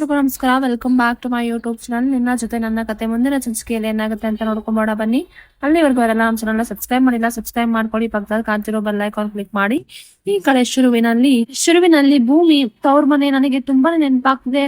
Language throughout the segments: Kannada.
ಎಲ್ರಿಗೂ ನಮಸ್ಕಾರ. Welcome back to my YouTube channel. ನಿನ್ನ ಜೊತೆ ನನ್ನ ಕತೆ ಮುಂದಿನ ಸಂಚಿಕೆಯಲ್ಲಿ ಏನಾಗುತ್ತೆ ಅಂತ ನೋಡ್ಕೊಂಬೋಣ ಬನ್ನಿ. ಅಲ್ಲಿವರೆಗೂ ಅವರೆಲ್ಲ ನಮ್ಮ ಚಾನಲ್ ಸಬ್ಸ್ಕ್ರೈಬ್ ಮಾಡಿಲ್ಲ, ಸಬ್ಸ್ಕ್ರೈಬ್ ಮಾಡ್ಕೊಳ್ಳಿ. ಪಕ್ಕದಲ್ಲಿ ಕಾಣ್ತಿರೋ ಬೆಲ್ ಐಕಾನ್ ಕ್ಲಿಕ್ ಮಾಡಿ. ಈ ಕಡೆ ಶುರುವಿನಲ್ಲಿ ಭೂಮಿ ತವ್ರ ಮನೆ ನನಗೆ ತುಂಬಾನೇ ನೆನಪಾಗ್ತಿದೆ,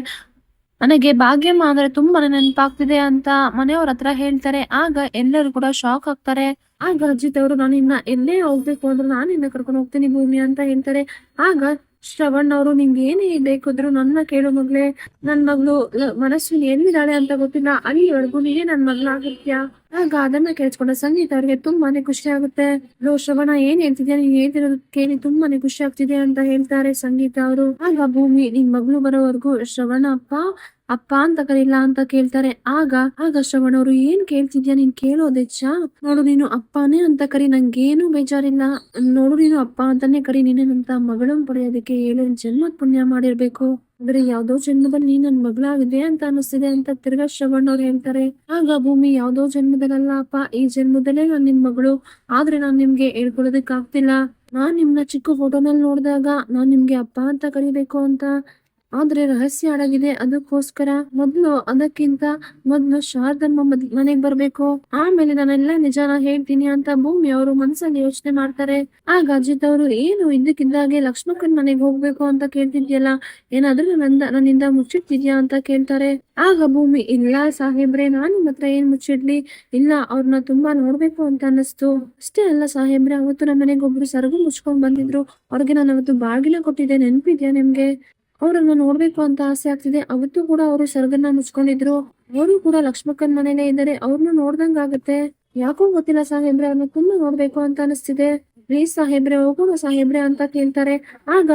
ನನಗೆ ಭಾಗ್ಯಮ್ಮ ಅಂದ್ರೆ ತುಂಬಾನೇ ನೆನಪಾಗ್ತಿದೆ ಅಂತ ಮನೆಯವ್ರ ಹತ್ರ ಹೇಳ್ತಾರೆ. ಆಗ ಎಲ್ಲರೂ ಕೂಡ ಶಾಕ್ ಆಗ್ತಾರೆ. ಆಗ ಅಜಿತ್ ಅವರು, ನಾನು ಇನ್ನ ಎಲ್ಲೇ ಹೋಗ್ಬೇಕು ಅಂದ್ರೆ ನಾನು ಇನ್ನ ಕರ್ಕೊಂಡು ಹೋಗ್ತೀನಿ ಭೂಮಿ ಅಂತ ಹೇಳ್ತಾರೆ. ಆಗ ಶ್ರವಣ್ ಅವರು, ನಿಮ್ಗೆ ಏನೇ ಬೇಕಿದ್ರು ನನ್ನ ಕೇಳು ಮಗ್ಳೆ, ನನ್ ಮಗಳು ಮನಸ್ವಿನಿ ಎಲ್ಲಿದ್ದಾಳೆ ಅಂತ ಗೊತ್ತಿಲ್ಲ, ಅಲ್ಲಿವರೆಗೂ ನೀನೇ ನನ್ ಮಗಳಾಗಿರ್ತೀಯ. ಆಗ ಅದನ್ನ ಕೇಳಿಸ್ಕೊಂಡ ಸಂಗೀತ ಅವ್ರಿಗೆ ತುಂಬಾನೇ ಖುಷಿ ಆಗುತ್ತೆ. ಲೋ ಶ್ರವಣ, ಏನ್ ಹೇಳ್ತಿದ್ಯಾ, ನೀನ್ ಹೇಳ್ತಿರೋದು ಕೇಳಿ ತುಂಬಾನೇ ಖುಷಿ ಆಗ್ತಿದೆ ಅಂತ ಹೇಳ್ತಾರೆ ಸಂಗೀತ ಅವರು. ಆಗ ಭೂಮಿ, ನಿನ್ ಮಗಳು ಬರೋವರೆಗೂ ಶ್ರವಣ ಅಪ್ಪ ಅಂತ ಕರೀಲ್ಲ ಅಂತ ಕೇಳ್ತಾರೆ. ಆಗ ಶ್ರವಣ ಅವರು, ಏನ್ ಕೇಳ್ತಿದ್ಯಾ, ನೀನ್ ಕೇಳೋದೆಚ್ಚ, ನೋಡು ನೀನು ಅಪ್ಪನೇ ಅಂತ ಕರಿ, ನಂಗೇನು ಬೇಜಾರಿಲ್ಲ, ನೋಡು ನೀನು ಅಪ್ಪ ಅಂತಾನೆ ಕರಿ, ನೀನೇನಂತ ಮಗಳನ್ನ ಪಡೆಯೋದಕ್ಕೆ 7 ಜನ್ಮದ ಪುಣ್ಯ ಮಾಡಿರ್ಬೇಕು, ಅಂದ್ರೆ ಯಾವ್ದೋ ಜನ್ಮದಲ್ಲಿ ನನ್ ಮಗಳಾಗಿದೆ ಅಂತ ಅನಿಸ್ತಿದೆ ಅಂತ ತಿರ್ಗಾ ಶ್ರವಣ್ ಅವ್ರು ಹೇಳ್ತಾರೆ. ಆಗ ಭೂಮಿ, ಯಾವ್ದೋ ಜನ್ಮದಲ್ಲ ಅಪ್ಪ, ಈ ಜನ್ಮದಲ್ಲೇ ನಾನ್ ನಿಮ್ ಮಗಳು, ಆದ್ರೆ ನಾನ್ ನಿಮ್ಗೆ ಹೇಳ್ಕೊಳೋದಕ್ ಆಗ್ತಿಲ್ಲ. ನಾನ್ ನಿಮ್ನ ಚಿಕ್ಕ ಫೋಟೋನಲ್ಲಿ ನೋಡಿದಾಗ ನಾನ್ ನಿಮ್ಗೆ ಅಪ್ಪ ಅಂತ ಕರಿಬೇಕು ಅಂತ, ಆದ್ರೆ ರಹಸ್ಯ ಅಡಗಿದೆ. ಅದಕ್ಕಿಂತ ಮೊದ್ಲು ಶಾರದಮ್ಮ ಮನೆಗ್ ಬರ್ಬೇಕು, ಆಮೇಲೆ ನಾನೆಲ್ಲ ನಿಜಾನ ಹೇಳ್ತೀನಿ ಅಂತ ಭೂಮಿ ಅವರು ಮನ್ಸಲ್ಲಿ ಯೋಚನೆ ಮಾಡ್ತಾರೆ. ಆಗ ಅಜಿತ್ ಅವರು, ಏನು ಇದ್ದಕ್ಕಿದ್ದಾಗೆ ಲಕ್ಷ್ಮಕ್ಕನ್ ಮನೆಗ್ ಹೋಗ್ಬೇಕು ಅಂತ ಕೇಳ್ತಿದ್ಯಲ್ಲ, ಏನಾದ್ರೂ ನನ್ನಿಂದ ಮುಚ್ಚಿಟ್ಟಿದ್ಯಾ ಅಂತ ಕೇಳ್ತಾರೆ. ಆಗ ಭೂಮಿ, ಇಲ್ಲ ಸಾಹೇಬ್ರೆ, ನಾನ್ ನಿಮ್ ಹತ್ರ ಏನ್ ಮುಚ್ಚಿಡ್ಲಿ, ಇಲ್ಲ ಅವ್ರನ್ನ ತುಂಬಾ ನೋಡ್ಬೇಕು ಅಂತ ಅನ್ನಿಸ್ತು ಅಷ್ಟೇ. ಅಲ್ಲ ಸಾಹೇಬ್ರೆ, ಅವತ್ತು ನಮ್ಮ ಮನೆಗೆ ಒಬ್ರು ಸರಗು ಮುಚ್ಕೊಂಡ್ ಬಂದಿದ್ರು, ಅವ್ರಿಗೆ ನಾನು ಅವತ್ತು ಬಾಗಿಲ ಕೊಟ್ಟಿದ್ದೆ, ನೆನ್ಪಿದ್ಯಾ ನಿಮ್ಗೆ? ಅವ್ರನ್ನ ನೋಡ್ಬೇಕು ಅಂತ ಆಸೆ ಆಗ್ತಿದೆ. ಅವತ್ತು ಕೂಡ ಅವರು ಸರ್ಗನ್ನ ಮುಚ್ಕೊಂಡಿದ್ರು, ಅವರು ಕೂಡ ಲಕ್ಷ್ಮಕ್ಕನ್ ಮನೇಲೆ ಇದ್ದಾರೆ, ಅವ್ರನ್ನ ನೋಡ್ದಂಗ ಆಗುತ್ತೆ. ಯಾಕೋ ಗೊತ್ತಿಲ್ಲ ಸಾಹೇಬ್ರೆ, ಅವ್ರನ್ನ ತುಂಬಾ ನೋಡ್ಬೇಕು ಅಂತ ಅನಿಸ್ತಿದೆ, ಪ್ಲೀಸ್ ಸಾಹೇಬ್ರೆ ಹೋಗೋಣ ಸಾಹೇಬ್ರೆ ಅಂತ ಕೇಳ್ತಾರೆ. ಆಗ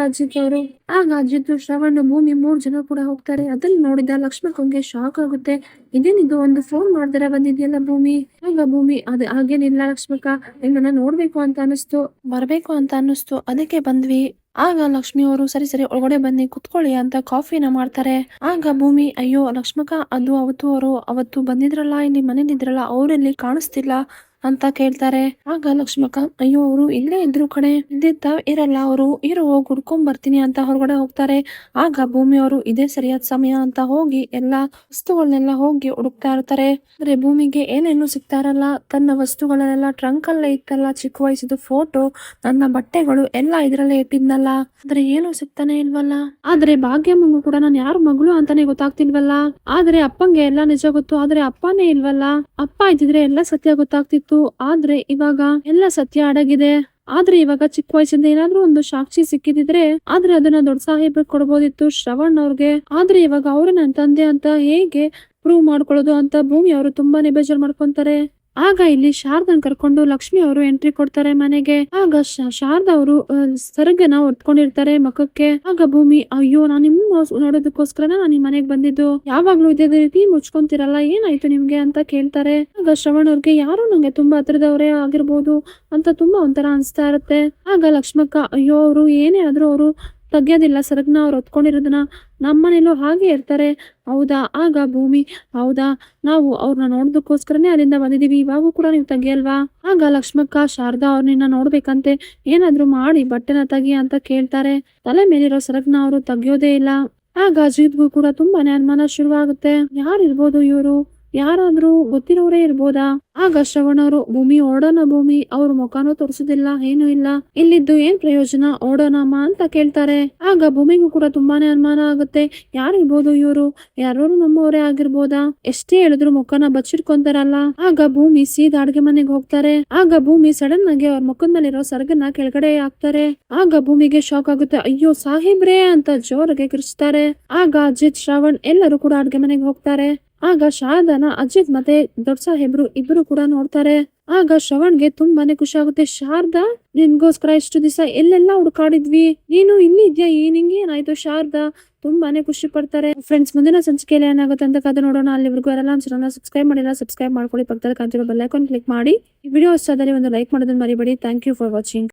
ಅಜಿತ್ ಶ್ರವಣ್ ಭೂಮಿ 3 ಜನ ಕೂಡ ಹೋಗ್ತಾರೆ. ಅದ್ರಲ್ಲಿ ನೋಡಿದ ಲಕ್ಷ್ಮಕ್ಕಂಗೆ ಶಾಕ್ ಆಗುತ್ತೆ. ಇದೇನಿದು, ಒಂದು ಫೋನ್ ಮಾಡ್ದಾರ ಬಂದಿದ್ಯಲ್ಲ ಭೂಮಿ. ಆಗ ಭೂಮಿ, ಹಾಗೇನಿಲ್ಲ ಲಕ್ಷ್ಮಕ್ಕ, ನಿಮ್ಮನ್ನ ನೋಡ್ಬೇಕು ಅಂತ ಅನಿಸ್ತು, ಬರ್ಬೇಕು ಅಂತ ಅನ್ನಿಸ್ತು, ಅದಕ್ಕೆ ಬಂದ್ವಿ. ಆಗ ಲಕ್ಷ್ಮಿ ಅವರು, ಸರಿ ಒಳಗಡೆ ಬನ್ನಿ ಕುತ್ಕೊಳ್ಳಿ ಅಂತ ಕಾಫಿನ ಮಾಡ್ತಾರೆ. ಆಗ ಭೂಮಿ, ಅಯ್ಯೋ ಲಕ್ಷ್ಮಕ್ಕ, ಅದು ಅವತ್ತು ಬಂದಿದ್ರಲ್ಲ, ಇಲ್ಲಿ ಮನೇಲಿದ್ರಲ್ಲ, ಅವರಲ್ಲಿ ಕಾಣಿಸ್ತಿಲ್ಲ ಅಂತ ಕೇಳ್ತಾರೆ. ಆಗ ಲಕ್ಷ್ಮಕ್ಕ, ಅಯ್ಯೋ ಅವರು ಇಲ್ಲೇ ಇದ್ರು ಕಡೆ, ಇರಲ್ಲ, ಅವರು ಹೋಗಿ ಹುಡ್ಕೊಂಡ್ ಬರ್ತೀನಿ ಅಂತ ಹೊರಗಡೆ ಹೋಗ್ತಾರೆ. ಆಗ ಭೂಮಿ ಅವರು, ಇದೇ ಸರಿಯಾದ ಸಮಯ ಅಂತ ಹೋಗಿ ಎಲ್ಲಾ ವಸ್ತುಗಳನ್ನೆಲ್ಲ ಹೋಗಿ ಹುಡುಕ್ತಾ ಇರ್ತಾರೆ. ಅಂದ್ರೆ ಭೂಮಿಗೆ ಏನೇನು ಸಿಗ್ತಾ ಇರಲ್ಲ, ತನ್ನ ವಸ್ತುಗಳನ್ನೆಲ್ಲ ಟ್ರಂಕ್ ಅಲ್ಲೇ ಇತ್ತಲ್ಲ, ಚಿಕ್ಕ ವಯಸ್ಸಿದ ಫೋಟೋ, ನನ್ನ ಬಟ್ಟೆಗಳು ಎಲ್ಲ ಇದ್ರಲ್ಲೇ ಇಟ್ಟಿದ್ನಲ್ಲ, ಆದ್ರೆ ಏನು ಸಿಗ್ತಾನೆ ಇಲ್ವಲ್ಲ. ಆದ್ರೆ ಭಾಗ್ಯಮ್ಮಂಗೂ ಕೂಡ ನಾನು ಯಾರ ಮಗಳು ಅಂತಾನೆ ಗೊತ್ತಾಗ್ತಿಲ್ವಲ್ಲ. ಆದ್ರೆ ಅಪ್ಪಂಗೆ ಎಲ್ಲ ನಿಜ ಗೊತ್ತು, ಆದ್ರೆ ಅಪ್ಪನೇ ಇಲ್ವಲ್ಲ. ಅಪ್ಪ ಇದ್ದಿದ್ರೆ ಎಲ್ಲ ಸತ್ಯ ಗೊತ್ತಾಗ್ತಿತ್ತು, ಆದ್ರೆ ಇವಾಗ ಎಲ್ಲ ಸತ್ಯ ಅಡಗಿದೆ. ಆದ್ರೆ ಇವಾಗ ಚಿಕ್ಕ ವಯಸ್ಸಿಂದ ಏನಾದ್ರೂ ಒಂದು ಸಾಕ್ಷಿ ಸಿಕ್ಕಿದಿದ್ರೆ, ಆದ್ರೆ ಅದನ್ನ ದೊಡ್ಡ ಸಾಹೇಬ್ರು ಕೊಡ್ಬೋದಿತ್ತು ಶ್ರವಣ್ ಅವ್ರಿಗೆ. ಆದ್ರೆ ಇವಾಗ ಅವ್ರ ನನ್ ತಂದೆ ಅಂತ ಹೇಗೆ ಪ್ರೂವ್ ಮಾಡ್ಕೊಳ್ಳೋದು ಅಂತ ಭೂಮಿ ಅವರು ತುಂಬಾನೇ ಬೇಜಾರ್ ಮಾಡ್ಕೊಂತಾರೆ. ಆಗ ಇಲ್ಲಿ ಶಾರದನ್ ಕರ್ಕೊಂಡು ಲಕ್ಷ್ಮಿ ಅವರು ಎಂಟ್ರಿ ಕೊಡ್ತಾರೆ ಮನೆಗೆ. ಆಗ ಶಾರದಾ ಅವರು ಸರಗನ ಹೊತ್ಕೊಂಡಿರ್ತಾರೆ ಮಖಕ್ಕೆ. ಆಗ ಭೂಮಿ, ಅಯ್ಯೋ, ನಾನ್ ನಿಮ್ ನೋಡೋದಕ್ಕೋಸ್ಕರ ನಾನು ನಿಮ್ ಮನೆಗ್ ಬಂದಿದ್ದು, ಯಾವಾಗ್ಲೂ ಇದೇ ರೀತಿ ಮುಚ್ಕೊಂತಿರಲ್ಲ, ಏನಾಯ್ತು ನಿಮ್ಗೆ ಅಂತ ಕೇಳ್ತಾರೆ. ಆಗ ಶ್ರವಣ್ ಅವ್ರಿಗೆ, ಯಾರು ನಂಗೆ ತುಂಬಾ ಹತ್ರದವರೇ ಆಗಿರ್ಬೋದು ಅಂತ ತುಂಬಾ ಒಂಥರ ಅನ್ಸ್ತಾ ಇರುತ್ತೆ. ಆಗ ಲಕ್ಷ್ಮಕ್ಕ, ಅಯ್ಯೋ, ಅವರು ಏನೇ ಆದ್ರೂ ಅವರು ತೆಗಿಯೋದಿಲ್ಲ ಸರಗ್ನ, ಅವ್ರು ಹೊತ್ಕೊಂಡಿರೋದನ್ನ, ನಮ್ಮನೇಲೂ ಹಾಗೆ ಇರ್ತಾರೆ. ಹೌದಾ? ಆಗ ಭೂಮಿ, ಹೌದಾ, ನಾವು ಅವ್ರನ್ನ ನೋಡೋದಕ್ಕೋಸ್ಕರನೇ ಅಲ್ಲಿಂದ ಬಂದಿದೀವಿ, ಇವಾಗೂ ಕೂಡ ನೀವು ತೆಗಿಯಲ್ವಾ? ಆಗ ಲಕ್ಷ್ಮಕ್ಕ, ಶಾರದಾ ಅವ್ರನ್ನ ನೋಡ್ಬೇಕಂತೆ, ಏನಾದ್ರು ಮಾಡಿ ಬಟ್ಟೆನ ತೆಗಿ ಅಂತ ಕೇಳ್ತಾರೆ. ತಲೆ ಮೇಲಿರೋ ಸರಗ್ನ ಅವರು ತೆಗಿಯೋದೇ ಇಲ್ಲ. ಆಗ ಅಜಿತ್ಗೂ ಕೂಡ ತುಂಬಾನೇ ಅನುಮಾನ ಶುರುವಾಗುತ್ತೆ, ಯಾರಿರ್ಬೋದು ಇವರು, ಯಾರಾದ್ರೂ ಗೊತ್ತಿರೋರೇ ಇರ್ಬೋದಾ? ಆಗ ಶ್ರವಣ್ ಅವರು, ಭೂಮಿ ಓಡೋಣ ಭೂಮಿ, ಅವ್ರ ಮುಖನೂ ತೋರಿಸೋದಿಲ್ಲ, ಏನು ಇಲ್ಲ, ಇಲ್ಲಿದ್ದು ಏನ್ ಪ್ರಯೋಜನ, ಓಡೋಣಮ್ಮ ಅಂತ ಕೇಳ್ತಾರೆ. ಆಗ ಭೂಮಿಗೂ ಕೂಡ ತುಂಬಾನೇ ಅನುಮಾನ ಆಗುತ್ತೆ, ಯಾರಿರ್ಬೋದು ಇವರು, ಯಾರು ನಮ್ಮವರೇ ಆಗಿರ್ಬೋದಾ? ಎಷ್ಟೇ ಹೇಳಿದ್ರು ಮುಖನ ಬಚ್ಚಿಟ್ಕೊಂತಾರಲ್ಲ. ಆಗ ಭೂಮಿ ಸೀದಾ ಅಡ್ಗೆ ಮನೆಗೆ ಹೋಗ್ತಾರೆ. ಆಗ ಭೂಮಿ ಸಡನ್ ಆಗಿ ಅವ್ರ ಮುಖದ ಮೇಲಿರೋ ಸರಗನ್ನ ಕೆಳಗಡೆ ಹಾಕ್ತಾರೆ. ಆಗ ಭೂಮಿಗೆ ಶಾಕ್ ಆಗುತ್ತೆ, ಅಯ್ಯೋ ಸಾಹೇಬ್ರೇ ಅಂತ ಜೋರಾಗಿ ಕಿರ್ಚ್ತಾರೆ. ಆಗ ಅಜಿತ್, ಶ್ರವಣ್ ಎಲ್ಲರೂ ಕೂಡ ಅಡ್ಗೆ ಮನೆಗೆ ಹೋಗ್ತಾರೆ. ಆಗ ಶಾರದಾನ ಅಜಿತ್ ಮತ್ತೆ ದೊಡ್ಡ ಸಾಹೇಬ್ರು ಇಬ್ರು ಕೂಡ ನೋಡ್ತಾರೆ. ಆಗ ಶ್ರವಣ್ಗೆ ತುಂಬಾನೇ ಖುಷಿ ಆಗುತ್ತೆ. ಶಾರದಾ, ನಿನ್ಗೋಸ್ಕರ ಇಷ್ಟು ದಿವಸ ಎಲ್ಲೆಲ್ಲಾ ಹುಡುಕಾಡಿದ್ವಿ, ನೀನು ಇಲ್ಲಿ ಇದ್ಯಾ, ನಿಂಗೆ ಏನಾಯ್ತು ಶಾರದಾ? ತುಂಬಾನೇ ಖುಷಿ ಪಡ್ತಾರೆ. ಫ್ರೆಂಡ್ಸ್, ಮುಂದಿನ ಸಂಚಿಕೆಯಲ್ಲಿ ಏನಾಗುತ್ತೆ ಅಂತ ಕಥೆ ನೋಡೋಣ. ಅಲ್ಲಿವರೆಗೂ ಯಾರೆಲ್ಲ ಚಾನಲ್ ಸಬ್ಸ್ಕ್ರೈಬ್ ಮಾಡಿಲ್ಲ, ಸಬ್ಸ್ಕ್ರೈಬ್ ಮಾಡ್ಕೊಳ್ಳಿ, ಪಕ್ಕದಲ್ಲಿ ಕಾಣ್ತಿರೋ ಬೆಲ್ ಐಕಾನ್ ಕ್ಲಿಕ್ ಮಾಡಿ. ಈ ವಿಡಿಯೋ ಇಷ್ಟ ಆದಲ್ಲಿ ಒಂದು ಲೈಕ್ ಮಾಡೋದನ್ನ ಮರಿಬೇಡಿ. Thank you for watching.